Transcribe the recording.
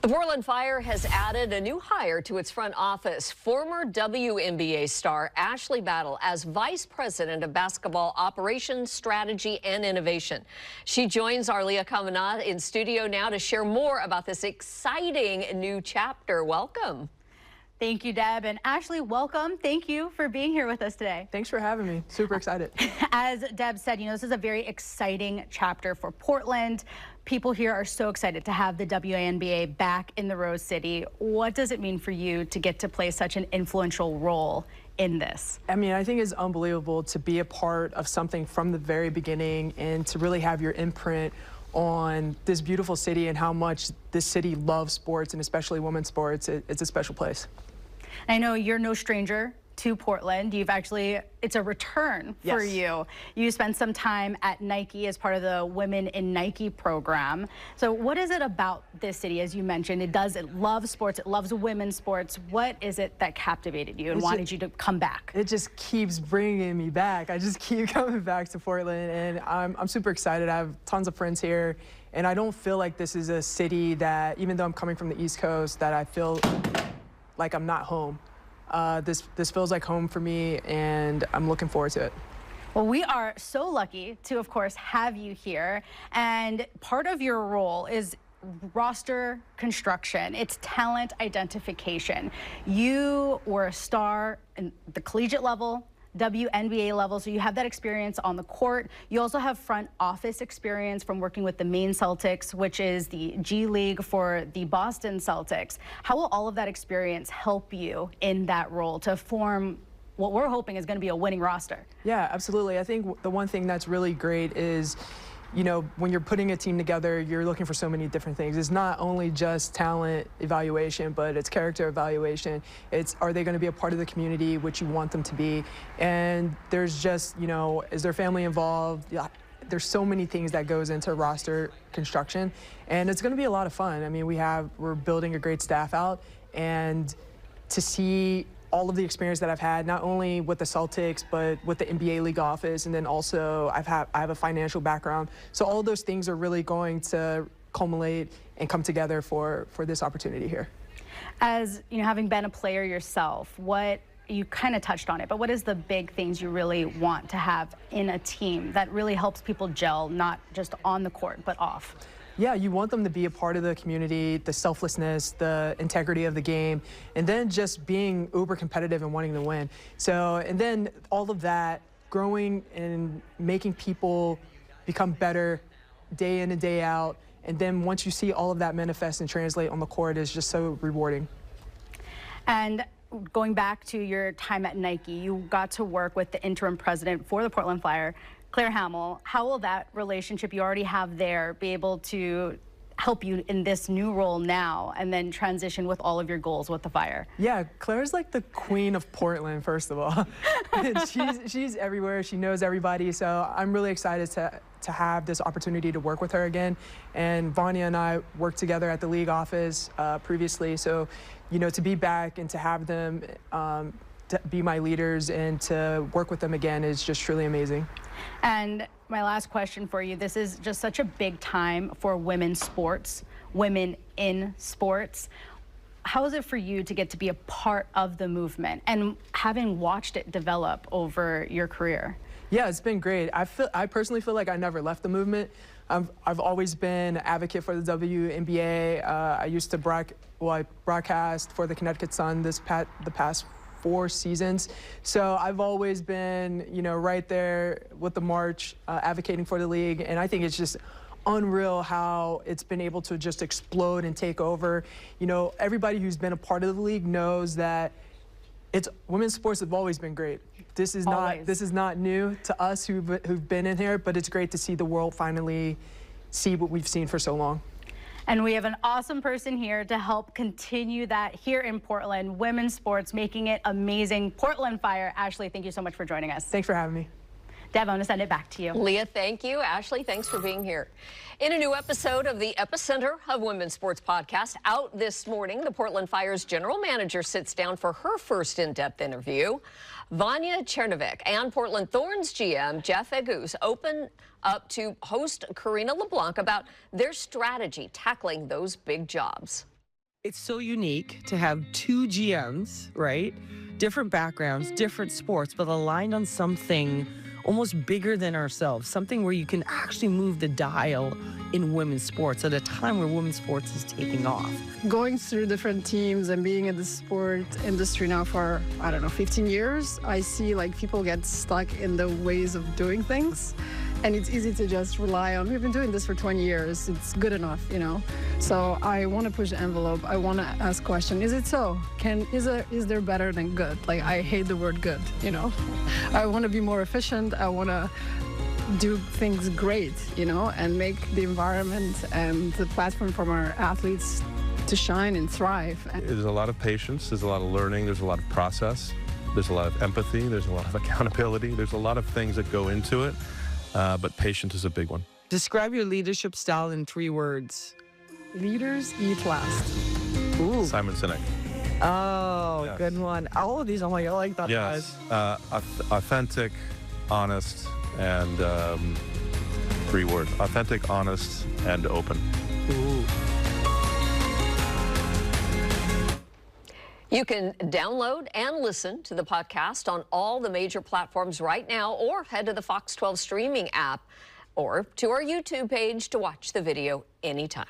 The Portland Fire has added a new hire to its front office. Former WNBA star Ashley Battle as Vice President of Basketball Operations, Strategy, and Innovation. She joins our Leah Kavanagh in studio now to share more about this exciting new chapter. Welcome. Thank you, Deb. And Ashley, welcome. Thank you for being here with us today. Thanks for having me. Super excited. As Deb said, this is a very exciting chapter for Portland. People here are so excited to have the WNBA back in the Rose City. What does it mean for you to get to play such an influential role in this? I mean, I think it's unbelievable to be a part of something from the very beginning and to really have your imprint on this beautiful city and how much this city loves sports, and especially women's sports. It's a special place. I know you're no stranger to Portland. It's a return for you. You spent some time at Nike as part of the Women in Nike program. So what is it about this city? As you mentioned, it loves sports, it loves women's sports. What is it that captivated you and wanted you to come back? It just keeps bringing me back. I just keep coming back to Portland, and I'm super excited. I have tons of friends here, and I don't feel like this is a city that, even though I'm coming from the East Coast, that I feel like I'm not home. This feels like home for me, and I'm looking forward to it. Well, we are so lucky to, of course, have you here. And part of your role is roster construction. It's talent identification. You were a star in the collegiate level, WNBA level, so you have that experience on the court. You also have front office experience from working with the Maine Celtics, which is the G League for the Boston Celtics. How will all of that experience help you in that role to form what we're hoping is going to be a winning roster? Yeah, absolutely. I think the one thing that's really great is, when you're putting a team together, you're looking for so many different things. It's not only just talent evaluation, but it's character evaluation. Are they going to be a part of the community, which you want them to be? And there's just, is their family involved? Yeah, there's so many things that goes into roster construction, and it's going to be a lot of fun. I mean, we're building a great staff out, and to see all of the experience that I've had, not only with the Celtics, but with the NBA league office, and then also I have a financial background. So all of those things are really going to culminate and come together for this opportunity here. As having been a player yourself, you kind of touched on it, but what is the big things you really want to have in a team that really helps people gel, not just on the court, but off? Yeah, you want them to be a part of the community, the selflessness, the integrity of the game, and then just being uber competitive and wanting to win. So, and then all of that, growing and making people become better day in and day out. And then once you see all of that manifest and translate on the court, is just so rewarding. And going back to your time at Nike, you got to work with the interim president for the Portland Fire, Claire Hamill. How will that relationship you already have there be able to help you in this new role now and then transition with all of your goals with the Fire? Yeah, Claire's like the queen of Portland, first of all. she's everywhere. She knows everybody. So I'm really excited to have this opportunity to work with her again. And Vanya and I worked together at the league office previously. So, to be back and to have them to be my leaders and to work with them again is just truly amazing. And my last question for you, this is just such a big time for women's sports, women in sports. How is it for you to get to be a part of the movement and having watched it develop over your career? Yeah, it's been great. I personally feel like I never left the movement. I've always been an advocate for the WNBA. I used to broadcast for the Connecticut Sun the past 4 seasons. So I've always been, right there with the march, advocating for the league. And I think it's just unreal how it's been able to just explode and take over. Everybody who's been a part of the league knows that women's sports have always been great. This is not new to us who've been in here, but it's great to see the world finally see what we've seen for so long. And we have an awesome person here to help continue that here in Portland, women's sports, making it amazing. Portland Fire. Ashley, thank you so much for joining us. Thanks for having me. Deb, I'm going to send it back to you. Leah, thank you. Ashley, thanks for being here. In a new episode of the Epicenter of Women's Sports podcast, out this morning, the Portland Fire's general manager sits down for her first in-depth interview. Vanya Chernovic and Portland Thorns GM Jeff Egus open up to host Karina LeBlanc about their strategy tackling those big jobs. It's so unique to have two GMs, right? Different backgrounds, different sports, but aligned on something almost bigger than ourselves, something where you can actually move the dial in women's sports at a time where women's sports is taking off. Going through different teams and being in the sport industry now for, I don't know, 15 years, I see like people get stuck in the ways of doing things. And it's easy to just rely on, we've been doing this for 20 years, it's good enough, you know? So I want to push the envelope, I want to ask questions, is it so? Is there better than good? Like, I hate the word good, you know? I want to be more efficient, I want to do things great, you know, and make the environment and the platform for our athletes to shine and thrive. There's a lot of patience, there's a lot of learning, there's a lot of process, there's a lot of empathy, there's a lot of accountability, there's a lot of things that go into it. But patience is a big one. Describe your leadership style in 3 words. Leaders eat last. Ooh. Simon Sinek. Oh, Yes. Good one. All of these, I'm like, I like that. Yes. Authentic, honest, and 3 words. Authentic, honest, and open. Ooh. You can download and listen to the podcast on all the major platforms right now, or head to the Fox 12 streaming app or to our YouTube page to watch the video anytime.